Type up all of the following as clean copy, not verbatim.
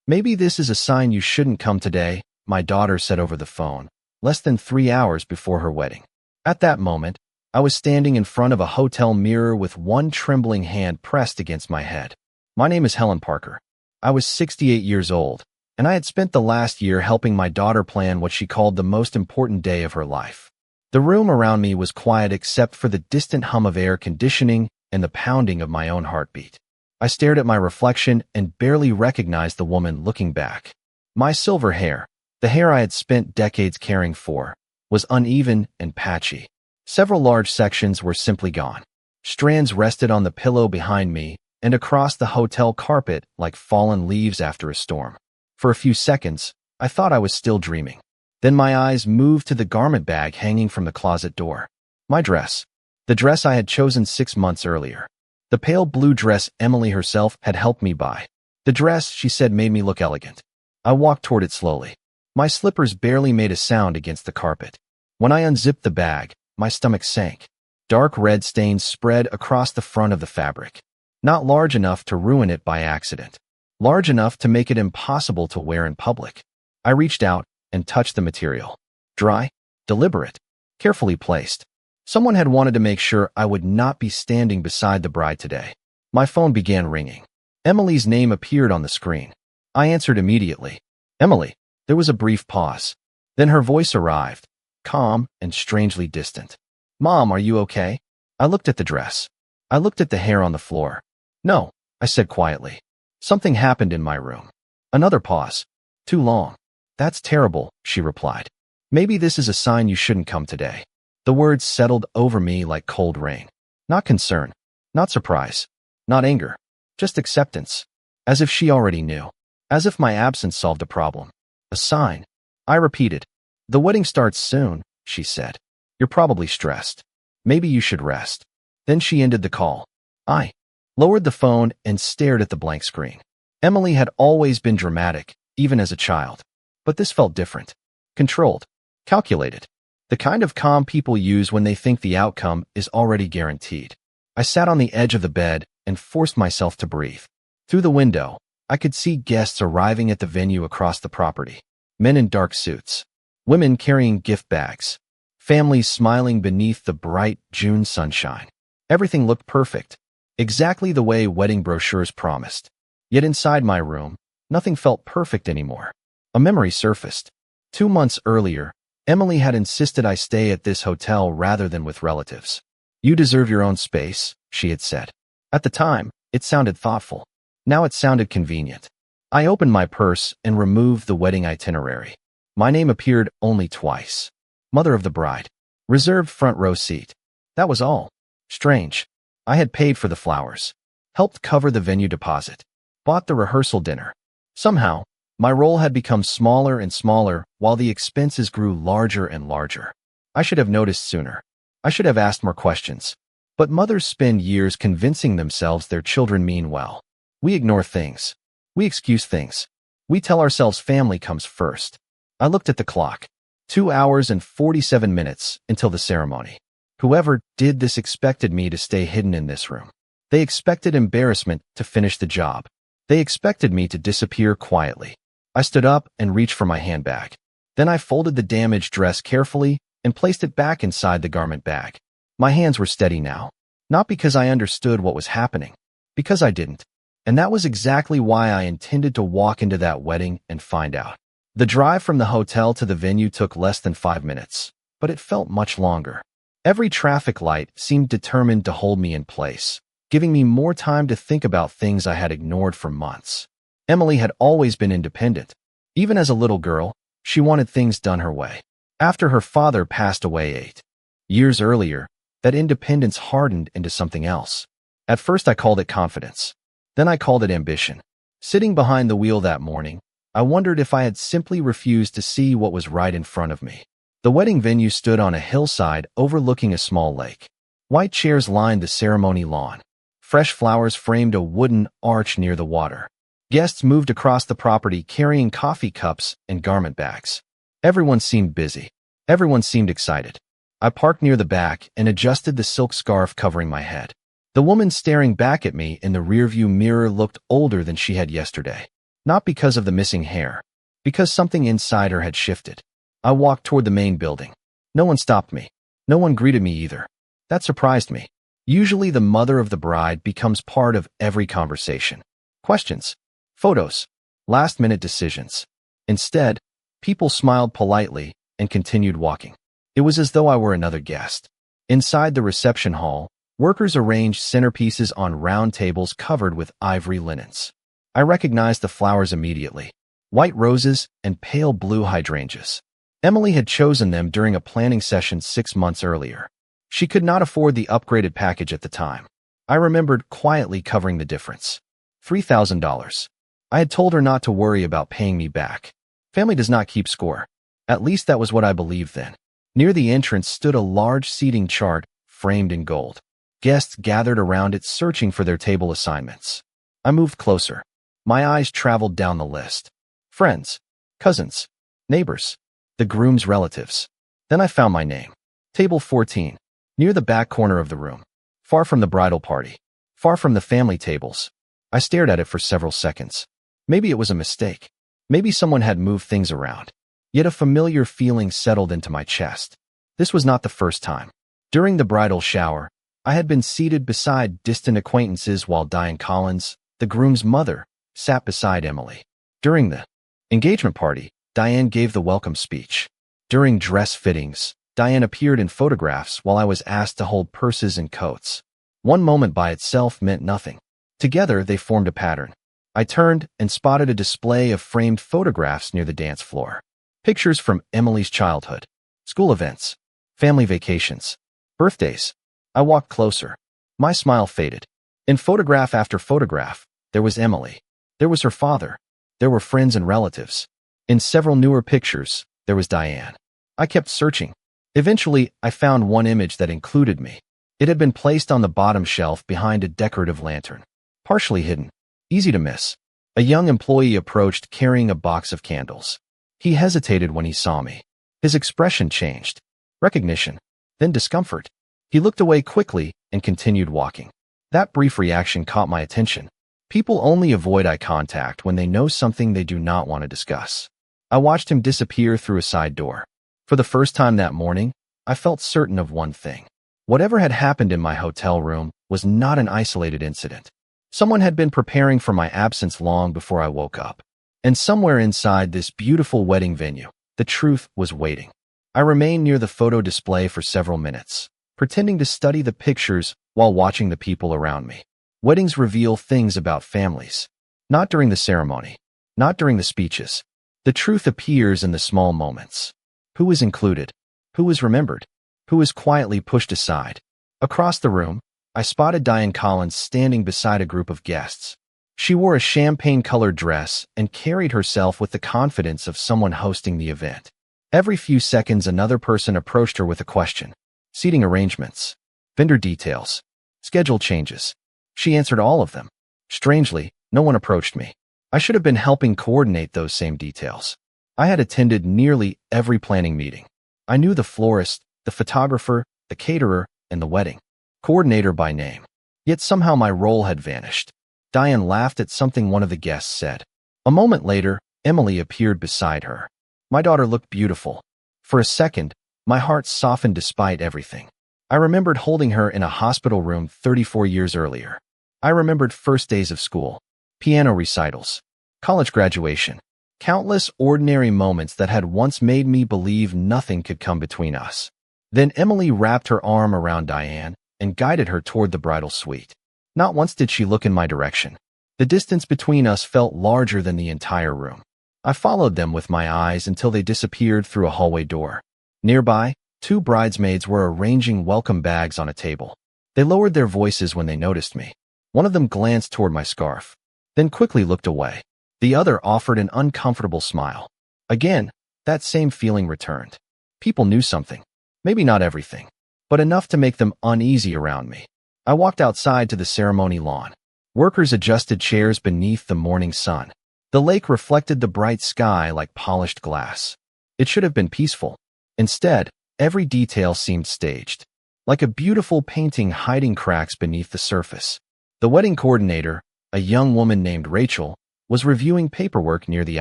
Maybe this is a sign you shouldn't come today, my daughter said over the phone, less than 3 hours before her wedding. At that moment, I was standing in front of a hotel mirror with one trembling hand pressed against my head. My name is Helen Parker. I was 68 years old, and I had spent the last year helping my daughter plan what she called the most important day of her life. The room around me was quiet except for the distant hum of air conditioning and the pounding of my own heartbeat. I stared at my reflection and barely recognized the woman looking back. My silver hair, the hair I had spent decades caring for, was uneven and patchy. Several large sections were simply gone. Strands rested on the pillow behind me and across the hotel carpet like fallen leaves after a storm. For a few seconds, I thought I was still dreaming. Then my eyes moved to the garment bag hanging from the closet door. My dress. The dress I had chosen 6 months earlier. The pale blue dress Emily herself had helped me buy. The dress, she said, made me look elegant. I walked toward it slowly. My slippers barely made a sound against the carpet. When I unzipped the bag, my stomach sank. Dark red stains spread across the front of the fabric. Not large enough to ruin it by accident. Large enough to make it impossible to wear in public. I reached out and touched the material. Dry, deliberate, carefully placed. Someone had wanted to make sure I would not be standing beside the bride today. My phone began ringing. Emily's name appeared on the screen. I answered immediately. Emily. There was a brief pause. Then her voice arrived, calm and strangely distant. Mom, are you okay? I looked at the dress. I looked at the hair on the floor. No, I said quietly. Something happened in my room. Another pause. Too long. That's terrible, she replied. Maybe this is a sign you shouldn't come today. The words settled over me like cold rain. Not concern, not surprise, not anger, just acceptance. As if she already knew. As if my absence solved a problem. A sign. I repeated. The wedding starts soon, she said. You're probably stressed. Maybe you should rest. Then she ended the call. I lowered the phone and stared at the blank screen. Emily had always been dramatic, even as a child. But this felt different. Controlled. Calculated. The kind of calm people use when they think the outcome is already guaranteed. I sat on the edge of the bed and forced myself to breathe. Through the window, I could see guests arriving at the venue across the property. Men in dark suits. Women carrying gift bags. Families smiling beneath the bright June sunshine. Everything looked perfect. Exactly the way wedding brochures promised. Yet inside my room, nothing felt perfect anymore. A memory surfaced. 2 months earlier, Emily had insisted I stay at this hotel rather than with relatives. You deserve your own space, she had said. At the time, it sounded thoughtful. Now it sounded convenient. I opened my purse and removed the wedding itinerary. My name appeared only twice. Mother of the bride. Reserved front row seat. That was all. Strange. I had paid for the flowers. Helped cover the venue deposit. Bought the rehearsal dinner. Somehow, my role had become smaller and smaller while the expenses grew larger and larger. I should have noticed sooner. I should have asked more questions. But mothers spend years convincing themselves their children mean well. We ignore things. We excuse things. We tell ourselves family comes first. I looked at the clock. 2 hours and 47 minutes until the ceremony. Whoever did this expected me to stay hidden in this room. They expected embarrassment to finish the job. They expected me to disappear quietly. I stood up and reached for my handbag. Then I folded the damaged dress carefully and placed it back inside the garment bag. My hands were steady now. Not because I understood what was happening. Because I didn't. And that was exactly why I intended to walk into that wedding and find out. The drive from the hotel to the venue took less than 5 minutes, but it felt much longer. Every traffic light seemed determined to hold me in place, giving me more time to think about things I had ignored for months. Emily had always been independent. Even as a little girl, she wanted things done her way. After her father passed away 8 years earlier, that independence hardened into something else. At first I called it confidence. Then I called it ambition. Sitting behind the wheel that morning, I wondered if I had simply refused to see what was right in front of me. The wedding venue stood on a hillside overlooking a small lake. White chairs lined the ceremony lawn. Fresh flowers framed a wooden arch near the water. Guests moved across the property carrying coffee cups and garment bags. Everyone seemed busy. Everyone seemed excited. I parked near the back and adjusted the silk scarf covering my head. The woman staring back at me in the rearview mirror looked older than she had yesterday. Not because of the missing hair, because something inside her had shifted. I walked toward the main building. No one stopped me. No one greeted me either. That surprised me. Usually the mother of the bride becomes part of every conversation. Questions, photos, last-minute decisions. Instead, people smiled politely and continued walking. It was as though I were another guest. Inside the reception hall, workers arranged centerpieces on round tables covered with ivory linens. I recognized the flowers immediately. White roses and pale blue hydrangeas. Emily had chosen them during a planning session 6 months earlier. She could not afford the upgraded package at the time. I remembered quietly covering the difference. $3,000. I had told her not to worry about paying me back. Family does not keep score. At least that was what I believed then. Near the entrance stood a large seating chart framed in gold. Guests gathered around it searching for their table assignments. I moved closer. My eyes traveled down the list. Friends, cousins, neighbors, the groom's relatives. Then I found my name. Table 14, near the back corner of the room. Far from the bridal party. Far from the family tables. I stared at it for several seconds. Maybe it was a mistake. Maybe someone had moved things around. Yet a familiar feeling settled into my chest. This was not the first time. During the bridal shower, I had been seated beside distant acquaintances while Diane Collins, the groom's mother, sat beside Emily. During the engagement party, Diane gave the welcome speech. During dress fittings, Diane appeared in photographs while I was asked to hold purses and coats. One moment by itself meant nothing. Together, they formed a pattern. I turned and spotted a display of framed photographs near the dance floor. Pictures from Emily's childhood, school events, family vacations, birthdays. I walked closer. My smile faded. In photograph after photograph, there was Emily. There was her father. There were friends and relatives. In several newer pictures, there was Diane. I kept searching. Eventually, I found one image that included me. It had been placed on the bottom shelf behind a decorative lantern. Partially hidden. Easy to miss. A young employee approached carrying a box of candles. He hesitated when he saw me. His expression changed. Recognition. Then discomfort. He looked away quickly and continued walking. That brief reaction caught my attention. People only avoid eye contact when they know something they do not want to discuss. I watched him disappear through a side door. For the first time that morning, I felt certain of one thing. Whatever had happened in my hotel room was not an isolated incident. Someone had been preparing for my absence long before I woke up. And somewhere inside this beautiful wedding venue, the truth was waiting. I remained near the photo display for several minutes, pretending to study the pictures while watching the people around me. Weddings reveal things about families. Not during the ceremony. Not during the speeches. The truth appears in the small moments. Who is included? Who is remembered? Who is quietly pushed aside? Across the room, I spotted Diane Collins standing beside a group of guests. She wore a champagne-colored dress and carried herself with the confidence of someone hosting the event. Every few seconds, another person approached her with a question. Seating arrangements, vendor details, schedule changes. She answered all of them. Strangely, no one approached me. I should have been helping coordinate those same details. I had attended nearly every planning meeting. I knew the florist, the photographer, the caterer, and the wedding coordinator by name. Yet somehow my role had vanished. Diane laughed at something one of the guests said. A moment later, Emily appeared beside her. My daughter looked beautiful. For a second, my heart softened despite everything. I remembered holding her in a hospital room 34 years earlier. I remembered first days of school, piano recitals, college graduation, countless ordinary moments that had once made me believe nothing could come between us. Then Emily wrapped her arm around Diane and guided her toward the bridal suite. Not once did she look in my direction. The distance between us felt larger than the entire room. I followed them with my eyes until they disappeared through a hallway door. Nearby, 2 bridesmaids were arranging welcome bags on a table. They lowered their voices when they noticed me. One of them glanced toward my scarf, then quickly looked away. The other offered an uncomfortable smile. Again, that same feeling returned. People knew something. Maybe not everything, but enough to make them uneasy around me. I walked outside to the ceremony lawn. Workers adjusted chairs beneath the morning sun. The lake reflected the bright sky like polished glass. It should have been peaceful. Instead, every detail seemed staged, like a beautiful painting hiding cracks beneath the surface. The wedding coordinator, a young woman named Rachel, was reviewing paperwork near the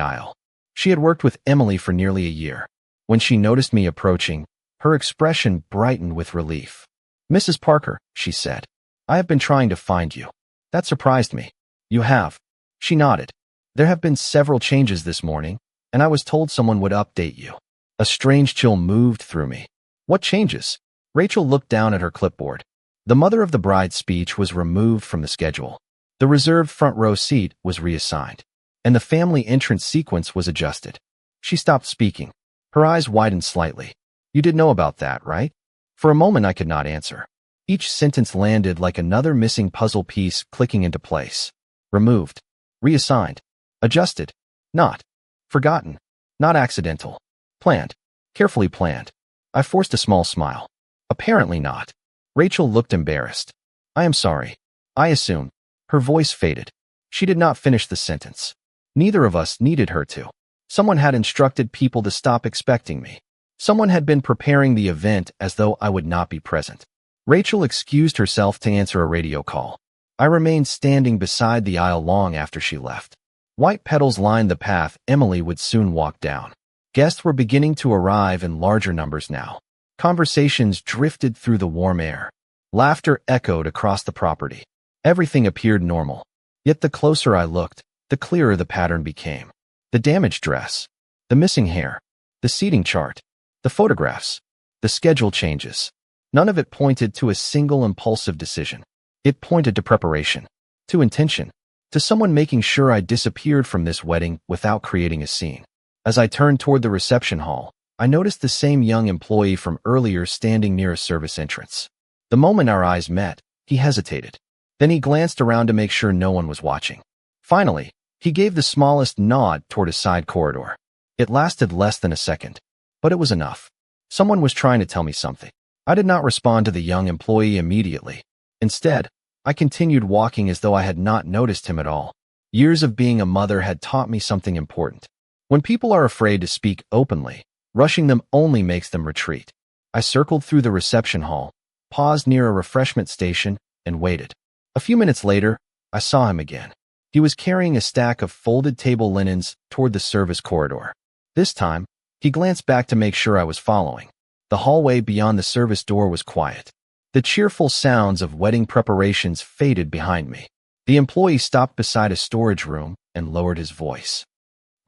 aisle. She had worked with Emily for nearly a year. When she noticed me approaching, her expression brightened with relief. "Mrs. Parker," she said, "I have been trying to find you." That surprised me. "You have?" She nodded. "There have been several changes this morning, and I was told someone would update you." A strange chill moved through me. "What changes?" Rachel looked down at her clipboard. The mother of the bride's speech was removed from the schedule. The reserved front row seat was reassigned, and the family entrance sequence was adjusted. She stopped speaking. Her eyes widened slightly. "You did know about that, right?" For a moment I could not answer. Each sentence landed like another missing puzzle piece clicking into place. Removed. Reassigned. Adjusted. Not. Forgotten. Not accidental. Planned. Carefully planned. I forced a small smile. Apparently not. Rachel looked embarrassed. "I am sorry. I assumed." Her voice faded. She did not finish the sentence. Neither of us needed her to. Someone had instructed people to stop expecting me. Someone had been preparing the event as though I would not be present. Rachel excused herself to answer a radio call. I remained standing beside the aisle long after she left. White petals lined the path Emily would soon walk down. Guests were beginning to arrive in larger numbers now. Conversations drifted through the warm air. Laughter echoed across the property. Everything appeared normal. Yet the closer I looked, the clearer the pattern became. The damaged dress, the missing hair, the seating chart, the photographs, the schedule changes. None of it pointed to a single impulsive decision. It pointed to preparation, to intention, to someone making sure I disappeared from this wedding without creating a scene. As I turned toward the reception hall, I noticed the same young employee from earlier standing near a service entrance. The moment our eyes met, he hesitated. Then he glanced around to make sure no one was watching. Finally, he gave the smallest nod toward a side corridor. It lasted less than a second, but it was enough. Someone was trying to tell me something. I did not respond to the young employee immediately. Instead, I continued walking as though I had not noticed him at all. Years of being a mother had taught me something important. When people are afraid to speak openly, rushing them only makes them retreat. I circled through the reception hall, paused near a refreshment station, and waited. A few minutes later, I saw him again. He was carrying a stack of folded table linens toward the service corridor. This time, he glanced back to make sure I was following. The hallway beyond the service door was quiet. The cheerful sounds of wedding preparations faded behind me. The employee stopped beside a storage room and lowered his voice.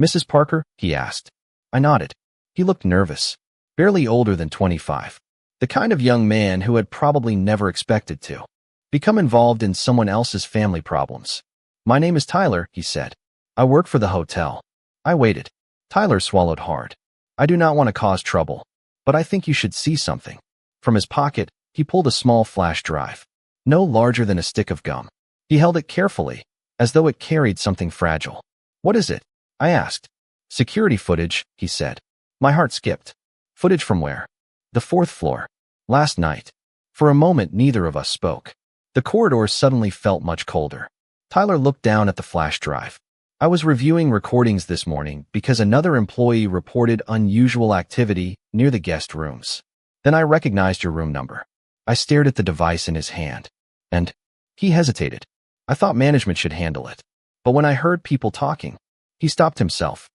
"Mrs. Parker?" he asked. I nodded. He looked nervous, barely older than 25. The kind of young man who had probably never expected to become involved in someone else's family problems. "My name is Tyler," he said. "I work for the hotel." I waited. Tyler swallowed hard. "I do not want to cause trouble, but I think you should see something." From his pocket, he pulled a small flash drive, no larger than a stick of gum. He held it carefully, as though it carried something fragile. "What is it?" I asked. "Security footage," he said. My heart skipped. "Footage from where?" "The 4th floor. Last night." For a moment, neither of us spoke. The corridor suddenly felt much colder. Tyler looked down at the flash drive. "I was reviewing recordings this morning because another employee reported unusual activity near the guest rooms. Then I recognized your room number." I stared at the device in his hand. "And?" He hesitated. "I thought management should handle it. But when I heard people talking..." He stopped himself.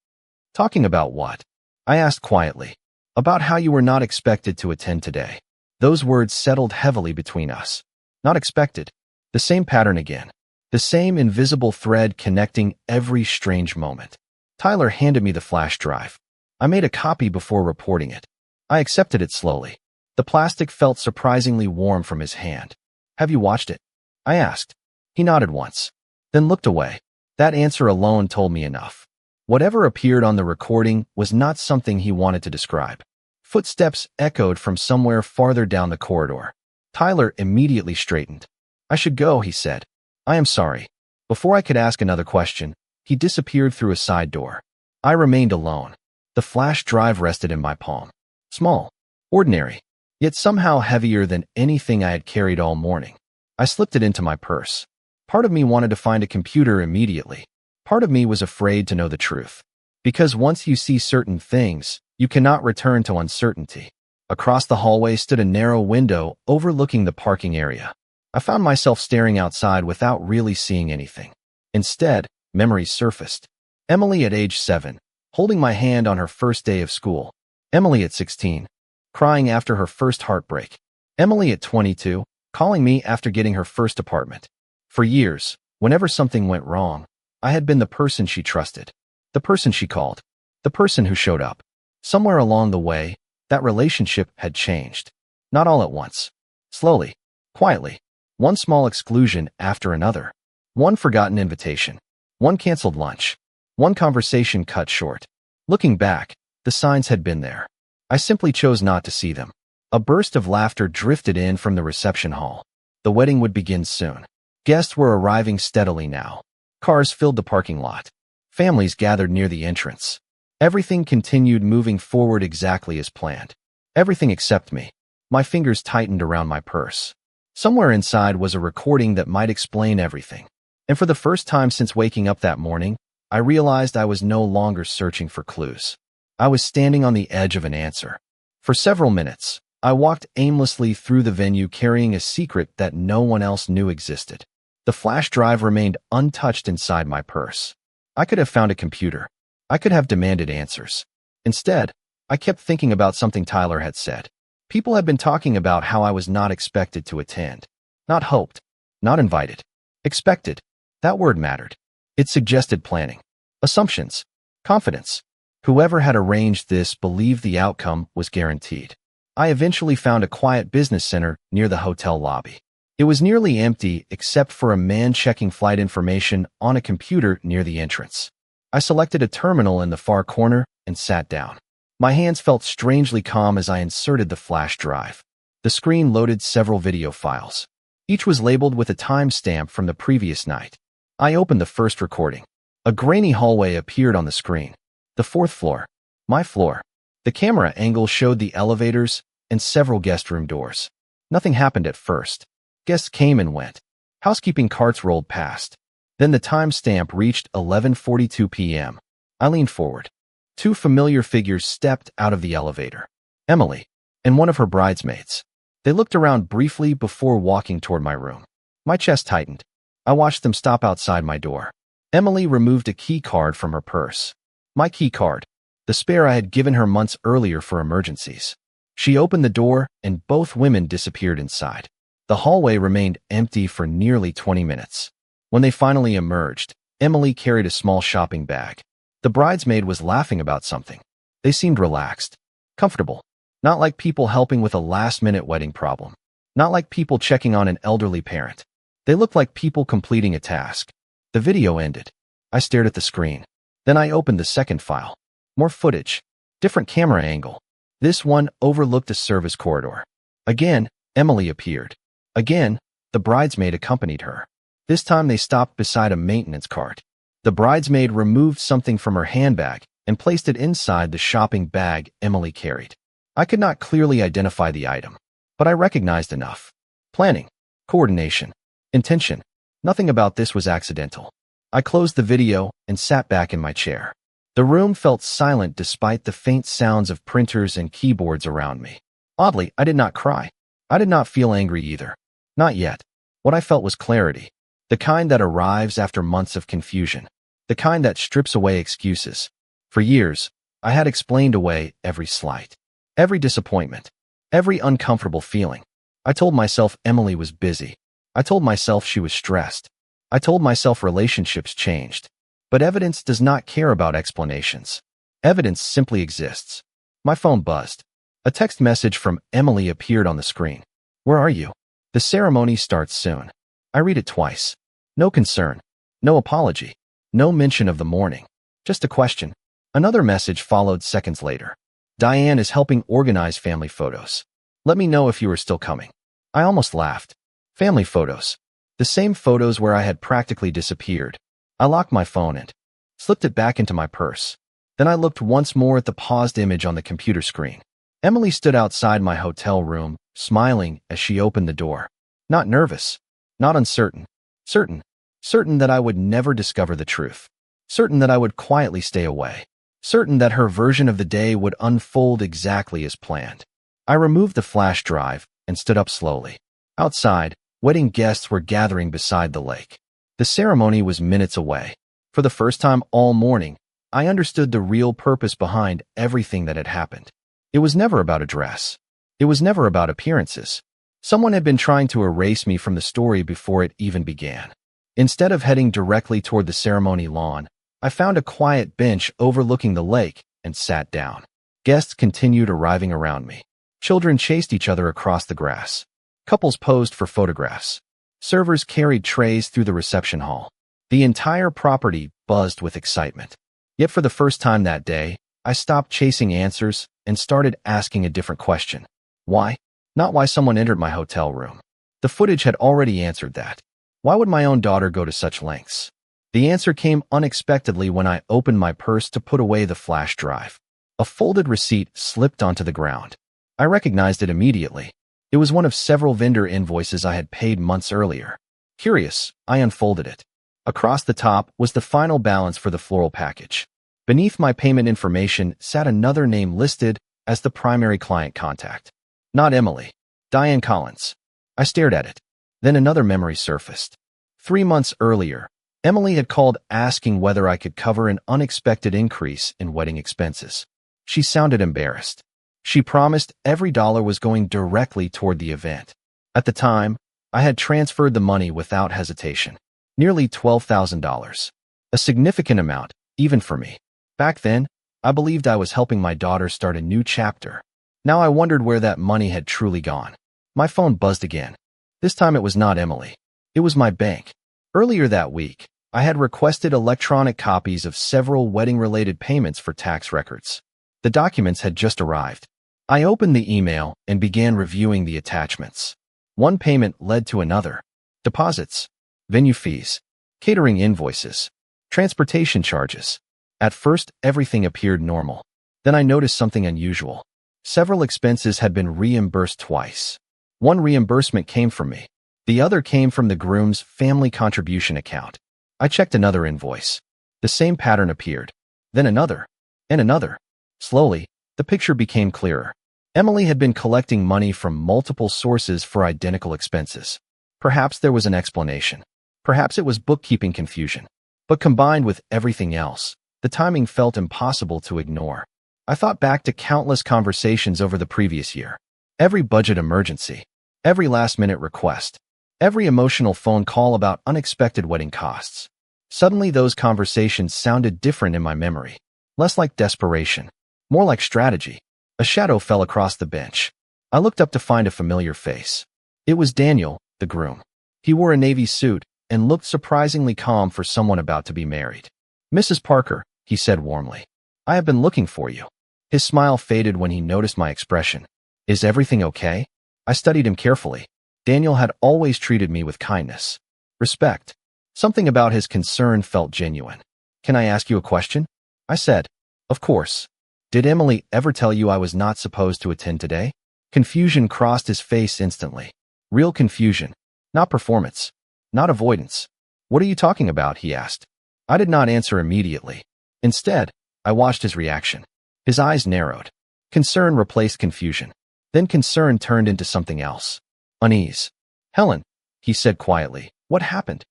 "Talking about what?" I asked quietly. "About how you were not expected to attend today." Those words settled heavily between us. Not expected. The same pattern again. The same invisible thread connecting every strange moment. Tyler handed me the flash drive. I made a copy before reporting it. I accepted it slowly. The plastic felt surprisingly warm from his hand. "Have you watched it?" I asked. He nodded once, then looked away. That answer alone told me enough. Whatever appeared on the recording was not something he wanted to describe. Footsteps echoed from somewhere farther down the corridor. Tyler immediately straightened. "I should go," he said. "I am sorry." Before I could ask another question, he disappeared through a side door. I remained alone. The flash drive rested in my palm. Small, ordinary, yet somehow heavier than anything I had carried all morning. I slipped it into my purse. Part of me wanted to find a computer immediately. Part of me was afraid to know the truth. Because once you see certain things, you cannot return to uncertainty. Across the hallway stood a narrow window overlooking the parking area. I found myself staring outside without really seeing anything. Instead, Memories surfaced. Emily at age 7, holding my hand on her first day of school. Emily at 16, crying after her first heartbreak. Emily at 22, calling me after getting her first apartment. For years, whenever something went wrong, I had been the person she trusted, the person she called, the person who showed up. Somewhere along the way, that relationship had changed. Not all at once. Slowly, quietly, one small exclusion after another. One forgotten invitation. One canceled lunch. One conversation cut short. Looking back, the signs had been there. I simply chose not to see them. A burst of laughter drifted in from the reception hall. The wedding would begin soon. Guests were arriving steadily now. Cars filled the parking lot. Families gathered near the entrance. Everything continued moving forward exactly as planned. Everything except me. My fingers tightened around my purse. Somewhere inside was a recording that might explain everything. And for the first time since waking up that morning, I realized I was no longer searching for clues. I was standing on the edge of an answer. For several minutes, I walked aimlessly through the venue carrying a secret that no one else knew existed. The flash drive remained untouched inside my purse. I could have found a computer. I could have demanded answers. Instead, I kept thinking about something Tyler had said. People had been talking about how I was not expected to attend. Not hoped. Not invited. Expected. That word mattered. It suggested planning. Assumptions. Confidence. Whoever had arranged this believed the outcome was guaranteed. I eventually found a quiet business center near the hotel lobby. It was nearly empty except for a man checking flight information on a computer near the entrance. I selected a terminal in the far corner and sat down. My hands felt strangely calm as I inserted the flash drive. The screen loaded several video files. Each was labeled with a timestamp from the previous night. I opened the first recording. A grainy hallway appeared on the screen. The fourth floor. My floor. The camera angle showed the elevators and several guest room doors. Nothing happened at first. Guests came and went. Housekeeping carts rolled past. Then the timestamp reached 11:42 p.m. I leaned forward. Two familiar figures stepped out of the elevator. Emily and one of her bridesmaids. They looked around briefly before walking toward my room. My chest tightened. I watched them stop outside my door. Emily removed a key card from her purse. My key card. The spare I had given her months earlier for emergencies. She opened the door and both women disappeared inside. The hallway remained empty for nearly 20 minutes. When they finally emerged, Emily carried a small shopping bag. The bridesmaid was laughing about something. They seemed relaxed, comfortable, not like people helping with a last-minute wedding problem, not like people checking on an elderly parent. They looked like people completing a task. The video ended. I stared at the screen. Then I opened the second file. More footage. Different camera angle. This one overlooked a service corridor. Again, Emily appeared. Again, the bridesmaid accompanied her. This time they stopped beside a maintenance cart. The bridesmaid removed something from her handbag and placed it inside the shopping bag Emily carried. I could not clearly identify the item, but I recognized enough. Planning, coordination, intention. Nothing about this was accidental. I closed the video and sat back in my chair. The room felt silent despite the faint sounds of printers and keyboards around me. Oddly, I did not cry. I did not feel angry either. Not yet. What I felt was clarity. The kind that arrives after months of confusion. The kind that strips away excuses. For years, I had explained away every slight, every disappointment, every uncomfortable feeling. I told myself Emily was busy. I told myself she was stressed. I told myself relationships changed. But evidence does not care about explanations. Evidence simply exists. My phone buzzed. A text message from Emily appeared on the screen. Where are you? The ceremony starts soon. I read it twice. No concern. No apology. No mention of the morning. Just a question. Another message followed seconds later. Diane is helping organize family photos. Let me know if you are still coming. I almost laughed. Family photos. The same photos where I had practically disappeared. I locked my phone and slipped it back into my purse. Then I looked once more at the paused image on the computer screen. Emily stood outside my hotel room, smiling as she opened the door. Not nervous. Not uncertain. Certain. Certain that I would never discover the truth. Certain that I would quietly stay away. Certain that her version of the day would unfold exactly as planned. I removed the flash drive and stood up slowly. Outside, wedding guests were gathering beside the lake. The ceremony was minutes away. For the first time all morning, I understood the real purpose behind everything that had happened. It was never about a dress. It was never about appearances. Someone had been trying to erase me from the story before it even began. Instead of heading directly toward the ceremony lawn, I found a quiet bench overlooking the lake and sat down. Guests continued arriving around me. Children chased each other across the grass. Couples posed for photographs. Servers carried trays through the reception hall. The entire property buzzed with excitement. Yet for the first time that day, I stopped chasing answers and started asking a different question. Why? Not why someone entered my hotel room. The footage had already answered that. Why would my own daughter go to such lengths? The answer came unexpectedly when I opened my purse to put away the flash drive. A folded receipt slipped onto the ground. I recognized it immediately. It was one of several vendor invoices I had paid months earlier. Curious, I unfolded it. Across the top was the final balance for the floral package. Beneath my payment information sat another name listed as the primary client contact. Not Emily. Diane Collins. I stared at it. Then another memory surfaced. 3 months earlier, Emily had called asking whether I could cover an unexpected increase in wedding expenses. She sounded embarrassed. She promised every dollar was going directly toward the event. At the time, I had transferred the money without hesitation. Nearly $12,000. A significant amount, even for me. Back then, I believed I was helping my daughter start a new chapter. Now I wondered where that money had truly gone. My phone buzzed again. This time it was not Emily. It was my bank. Earlier that week, I had requested electronic copies of several wedding-related payments for tax records. The documents had just arrived. I opened the email and began reviewing the attachments. One payment led to another. Deposits, venue fees, catering invoices, transportation charges. At first, everything appeared normal. Then I noticed something unusual. Several expenses had been reimbursed twice. One reimbursement came from me. The other came from the groom's family contribution account. I checked another invoice. The same pattern appeared. Then another. And another. Slowly, the picture became clearer. Emily had been collecting money from multiple sources for identical expenses. Perhaps there was an explanation. Perhaps it was bookkeeping confusion. But combined with everything else, the timing felt impossible to ignore. I thought back to countless conversations over the previous year. Every budget emergency. Every last-minute request. Every emotional phone call about unexpected wedding costs. Suddenly those conversations sounded different in my memory. Less like desperation. More like strategy. A shadow fell across the bench. I looked up to find a familiar face. It was Daniel, the groom. He wore a navy suit and looked surprisingly calm for someone about to be married. "Mrs. Parker," he said warmly. "I have been looking for you." His smile faded when he noticed my expression. "Is everything okay?" I studied him carefully. Daniel had always treated me with kindness. Respect. Something about his concern felt genuine. "Can I ask you a question?" I said. "Of course. Did Emily ever tell you I was not supposed to attend today?" Confusion crossed his face instantly. Real confusion. Not performance. Not avoidance. "What are you talking about?" he asked. I did not answer immediately. Instead, I watched his reaction. His eyes narrowed. Concern replaced confusion. Then concern turned into something else. Unease. "Helen," he said quietly, "what happened?"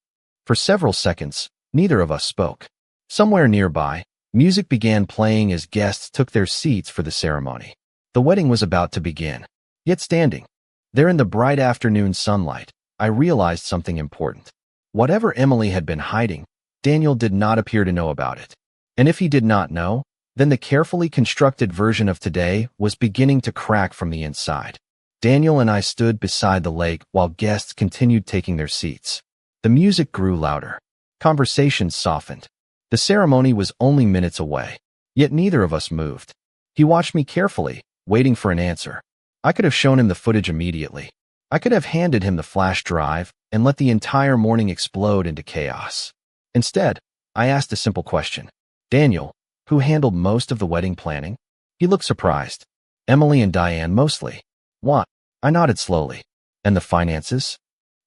For several seconds, neither of us spoke. Somewhere nearby, music began playing as guests took their seats for the ceremony. The wedding was about to begin. Yet standing there in the bright afternoon sunlight, I realized something important. Whatever Emily had been hiding, Daniel did not appear to know about it. And if he did not know, then the carefully constructed version of today was beginning to crack from the inside. Daniel and I stood beside the lake while guests continued taking their seats. The music grew louder. Conversations softened. The ceremony was only minutes away, yet neither of us moved. He watched me carefully, waiting for an answer. I could have shown him the footage immediately. I could have handed him the flash drive and let the entire morning explode into chaos. Instead, I asked a simple question. "Daniel, who handled most of the wedding planning?" He looked surprised. "Emily and Diane mostly." "What?" I nodded slowly. "And the finances?"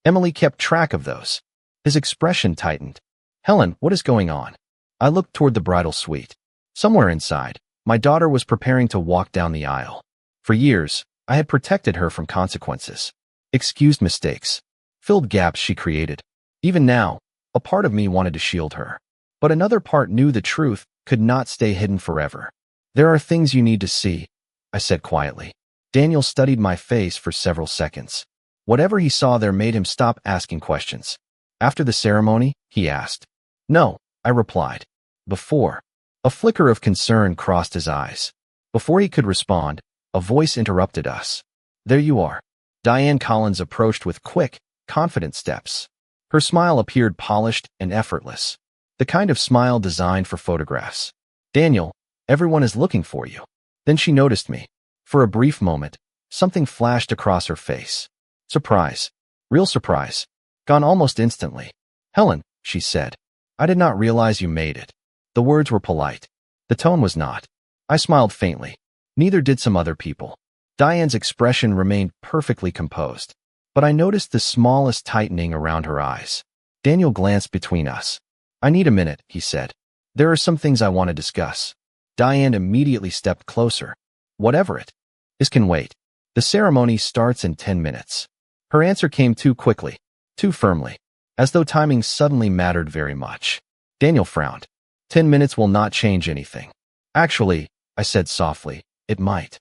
"Emily kept track of those." His expression tightened. "Helen, what is going on?" I looked toward the bridal suite. Somewhere inside, my daughter was preparing to walk down the aisle. For years, I had protected her from consequences. Excused mistakes. Filled gaps she created. Even now, a part of me wanted to shield her. But another part knew the truth could not stay hidden forever. There are things you need to see, I said quietly. Daniel studied my face for several seconds. Whatever he saw there made him stop asking questions. After the ceremony, he asked. No, I replied. Before. A flicker of concern crossed his eyes. Before he could respond, a voice interrupted us. There you are. Diane Collins approached with quick, confident steps. Her smile appeared polished and effortless. The kind of smile designed for photographs. Daniel, everyone is looking for you. Then she noticed me. For a brief moment, something flashed across her face. Surprise. Real surprise. Gone almost instantly. Helen, she said. I did not realize you made it. The words were polite. The tone was not. I smiled faintly. Neither did some other people. Diane's expression remained perfectly composed. But I noticed the smallest tightening around her eyes. Daniel glanced between us. I need a minute, he said. There are some things I want to discuss. Diane immediately stepped closer. Whatever it is can wait. The ceremony starts in 10 minutes. Her answer came too quickly, too firmly, as though timing suddenly mattered very much. Daniel frowned. 10 minutes will not change anything. Actually, I said softly, it might.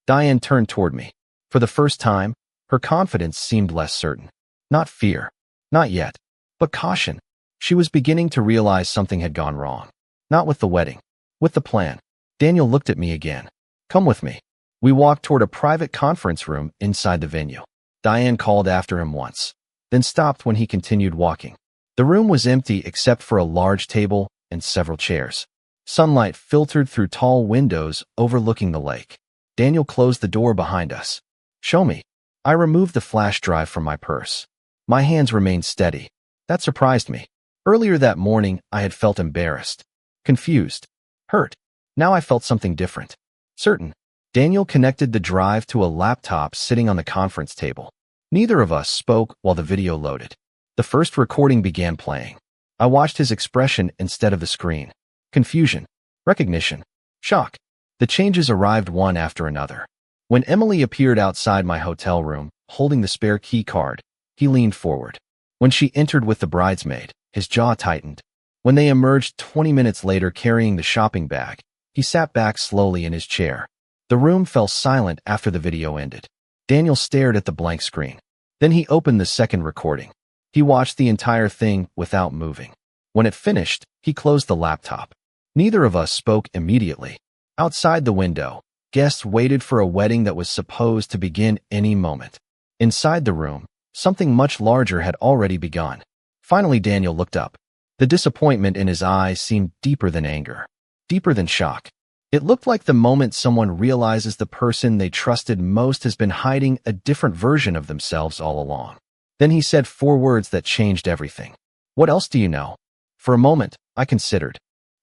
Diane turned toward me. For the first time, her confidence seemed less certain. Not fear. Not yet. But caution. She was beginning to realize something had gone wrong. Not with the wedding. With the plan. Daniel looked at me again. Come with me. We walked toward a private conference room inside the venue. Diane called after him once, then stopped when he continued walking. The room was empty except for a large table and several chairs. Sunlight filtered through tall windows overlooking the lake. Daniel closed the door behind us. Show me. I removed the flash drive from my purse. My hands remained steady. That surprised me. Earlier that morning, I had felt embarrassed, confused, hurt. Now I felt something different. Certain. Daniel connected the drive to a laptop sitting on the conference table. Neither of us spoke while the video loaded. The first recording began playing. I watched his expression instead of the screen. Confusion, recognition, shock. The changes arrived one after another. When Emily appeared outside my hotel room, holding the spare key card, he leaned forward. When she entered with the bridesmaid, his jaw tightened. When they emerged 20 minutes later carrying the shopping bag, he sat back slowly in his chair. The room fell silent after the video ended. Daniel stared at the blank screen. Then he opened the second recording. He watched the entire thing without moving. When it finished, he closed the laptop. Neither of us spoke immediately. Outside the window, guests waited for a wedding that was supposed to begin any moment. Inside the room, something much larger had already begun. Finally, Daniel looked up. The disappointment in his eyes seemed deeper than anger, deeper than shock. It looked like the moment someone realizes the person they trusted most has been hiding a different version of themselves all along. Then he said 4 words that changed everything. What else do you know? For a moment, I considered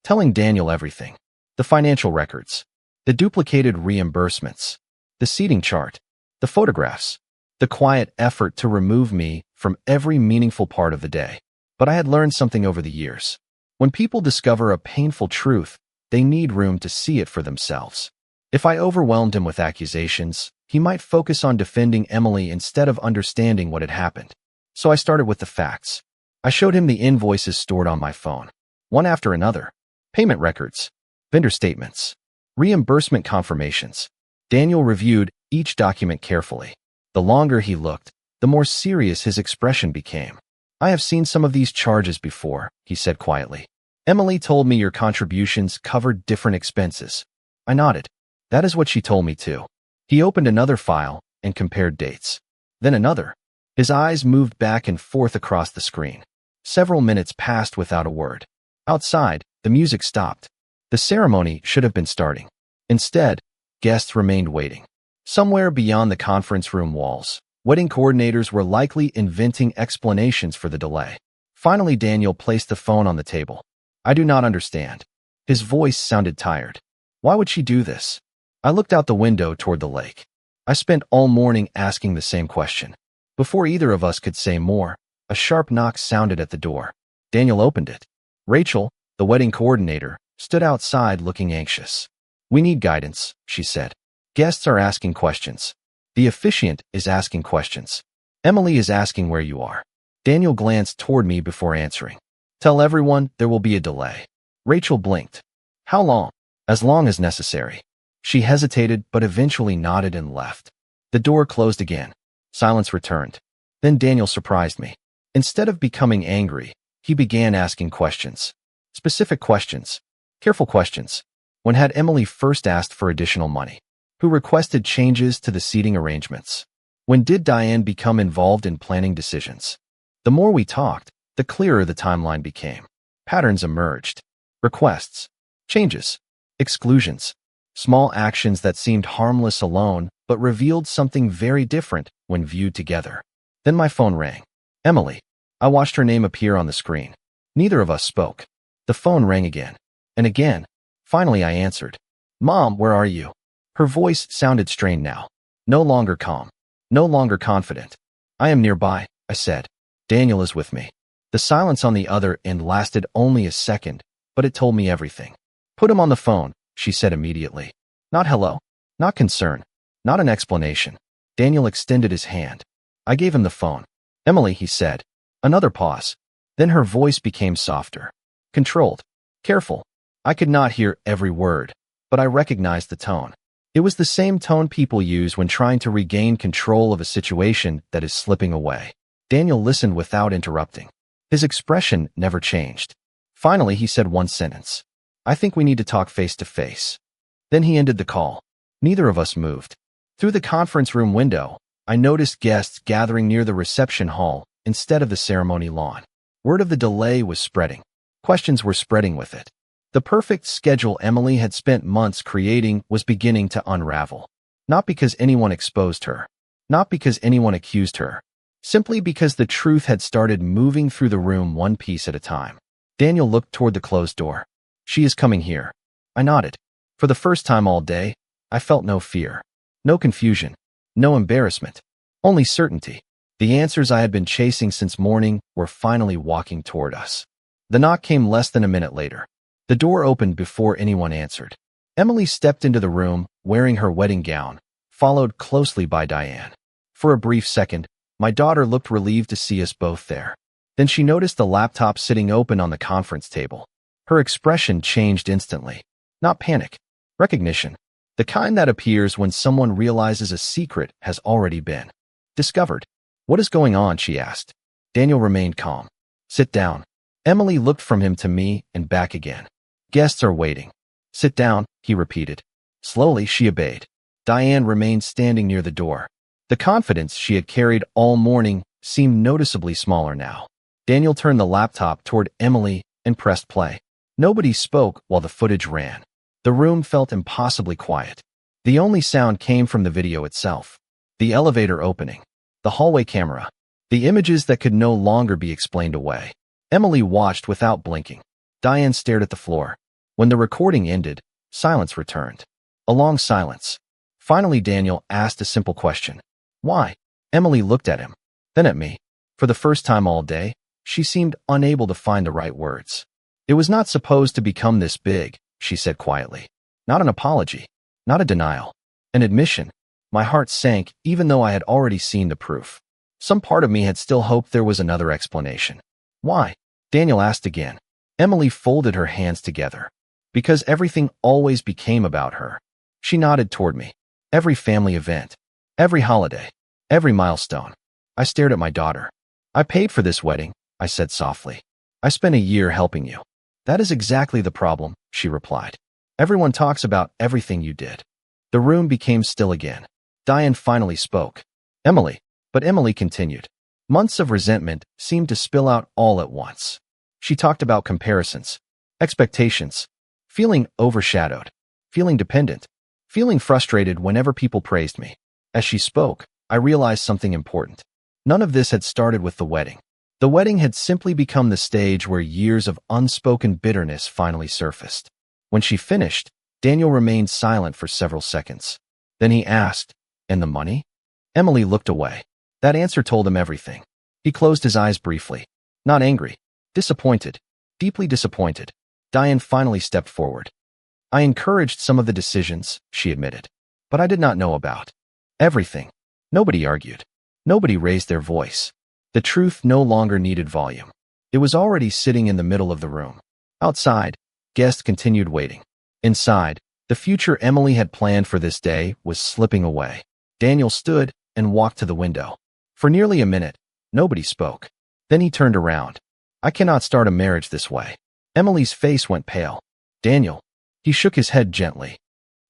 telling Daniel everything. The financial records, the duplicated reimbursements, the seating chart, the photographs, the quiet effort to remove me from every meaningful part of the day. But I had learned something over the years. When people discover a painful truth, they need room to see it for themselves. If I overwhelmed him with accusations, he might focus on defending Emily instead of understanding what had happened. So I started with the facts. I showed him the invoices stored on my phone, one after another. Payment records, vendor statements, reimbursement confirmations. Daniel reviewed each document carefully. The longer he looked, the more serious his expression became. I have seen some of these charges before, he said quietly. Emily told me your contributions covered different expenses. I nodded. That is what she told me too. He opened another file and compared dates. Then another. His eyes moved back and forth across the screen. Several minutes passed without a word. Outside, the music stopped. The ceremony should have been starting. Instead, guests remained waiting. Somewhere beyond the conference room walls, wedding coordinators were likely inventing explanations for the delay. Finally, Daniel placed the phone on the table. I do not understand. His voice sounded tired. Why would she do this? I looked out the window toward the lake. I spent all morning asking the same question. Before either of us could say more, a sharp knock sounded at the door. Daniel opened it. Rachel, the wedding coordinator, stood outside looking anxious. We need guidance, she said. Guests are asking questions. The officiant is asking questions. Emily is asking where you are. Daniel glanced toward me before answering. Tell everyone there will be a delay. Rachel blinked. How long? As long as necessary. She hesitated but eventually nodded and left. The door closed again. Silence returned. Then Daniel surprised me. Instead of becoming angry, he began asking questions. Specific questions. Careful questions. When had Emily first asked for additional money? Who requested changes to the seating arrangements? When did Diane become involved in planning decisions? The more we talked, the clearer the timeline became. Patterns emerged. Requests. Changes. Exclusions. Small actions that seemed harmless alone, but revealed something very different when viewed together. Then my phone rang. Emily. I watched her name appear on the screen. Neither of us spoke. The phone rang again. And again. Finally I answered. Mom, where are you? Her voice sounded strained now. No longer calm. No longer confident. I am nearby, I said. Daniel is with me. The silence on the other end lasted only a second, but it told me everything. Put him on the phone, she said immediately. Not hello. Not concern. Not an explanation. Daniel extended his hand. I gave him the phone. Emily, he said. Another pause. Then her voice became softer. Controlled. Careful. I could not hear every word, but I recognized the tone. It was the same tone people use when trying to regain control of a situation that is slipping away. Daniel listened without interrupting. His expression never changed. Finally, he said one sentence. I think we need to talk face to face. Then he ended the call. Neither of us moved. Through the conference room window, I noticed guests gathering near the reception hall instead of the ceremony lawn. Word of the delay was spreading. Questions were spreading with it. The perfect schedule Emily had spent months creating was beginning to unravel. Not because anyone exposed her. Not because anyone accused her. Simply because the truth had started moving through the room one piece at a time. Daniel looked toward the closed door. She is coming here. I nodded. For the first time all day, I felt no fear. No confusion. No embarrassment. Only certainty. The answers I had been chasing since morning were finally walking toward us. The knock came less than a minute later. The door opened before anyone answered. Emily stepped into the room, wearing her wedding gown, followed closely by Diane. For a brief second, my daughter looked relieved to see us both there. Then she noticed the laptop sitting open on the conference table. Her expression changed instantly. Not panic. Recognition. The kind that appears when someone realizes a secret has already been discovered. What is going on? She asked. Daniel remained calm. Sit down. Emily looked from him to me and back again. Guests are waiting. Sit down, he repeated. Slowly, she obeyed. Diane remained standing near the door. The confidence she had carried all morning seemed noticeably smaller now. Daniel turned the laptop toward Emily and pressed play. Nobody spoke while the footage ran. The room felt impossibly quiet. The only sound came from the video itself. The elevator opening. The hallway camera. The images that could no longer be explained away. Emily watched without blinking. Diane stared at the floor. When the recording ended, silence returned. A long silence. Finally, Daniel asked a simple question. Why? Emily looked at him, then at me. For the first time all day, she seemed unable to find the right words. It was not supposed to become this big, she said quietly. Not an apology. Not a denial. An admission. My heart sank even though I had already seen the proof. Some part of me had still hoped there was another explanation. Why? Daniel asked again. Emily folded her hands together. Because everything always became about her. She nodded toward me. Every family event. Every holiday. Every milestone. I stared at my daughter. I paid for this wedding, I said softly. I spent a year helping you. That is exactly the problem, she replied. Everyone talks about everything you did. The room became still again. Diane finally spoke. Emily. But Emily continued. Months of resentment seemed to spill out all at once. She talked about comparisons, expectations, feeling overshadowed, feeling dependent, feeling frustrated whenever people praised me. As she spoke, I realized something important. None of this had started with the wedding. The wedding had simply become the stage where years of unspoken bitterness finally surfaced. When she finished, Daniel remained silent for several seconds. Then he asked, And the money? Emily looked away. That answer told him everything. He closed his eyes briefly. Not angry. Disappointed. Deeply disappointed. Diane finally stepped forward. I encouraged some of the decisions, she admitted. But I did not know about everything. Nobody argued. Nobody raised their voice. The truth no longer needed volume. It was already sitting in the middle of the room. Outside, guests continued waiting. Inside, the future Emily had planned for this day was slipping away. Daniel stood and walked to the window. For nearly a minute, nobody spoke. Then he turned around. I cannot start a marriage this way. Emily's face went pale. Daniel. He shook his head gently.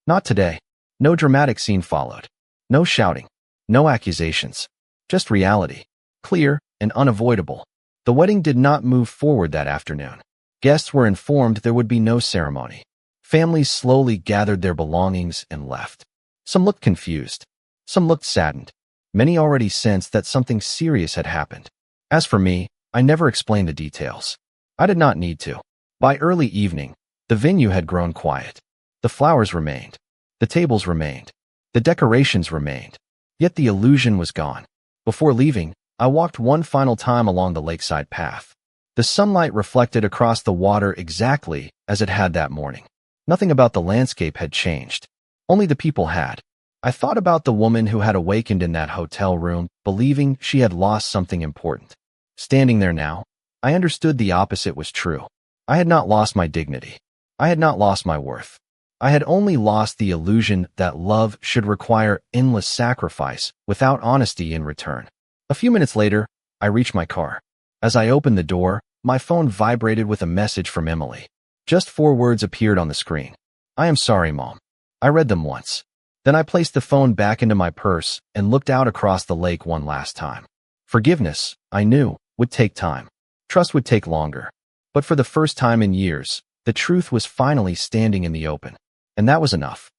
Not today. No dramatic scene followed. No shouting. No accusations. Just reality. Clear and unavoidable. The wedding did not move forward that afternoon. Guests were informed there would be no ceremony. Families slowly gathered their belongings and left. Some looked confused. Some looked saddened. Many already sensed that something serious had happened. As for me, I never explained the details. I did not need to. By early evening, the venue had grown quiet. The flowers remained. The tables remained. The decorations remained. Yet the illusion was gone. Before leaving, I walked one final time along the lakeside path. The sunlight reflected across the water exactly as it had that morning. Nothing about the landscape had changed. Only the people had. I thought about the woman who had awakened in that hotel room, believing she had lost something important. Standing there now, I understood the opposite was true. I had not lost my dignity. I had not lost my worth. I had only lost the illusion that love should require endless sacrifice without honesty in return. A few minutes later, I reached my car. As I opened the door, my phone vibrated with a message from Emily. Just 4 words appeared on the screen. I am sorry, Mom. I read them once. Then I placed the phone back into my purse and looked out across the lake one last time. Forgiveness, I knew, would take time. Trust would take longer. But for the first time in years, the truth was finally standing in the open. And that was enough.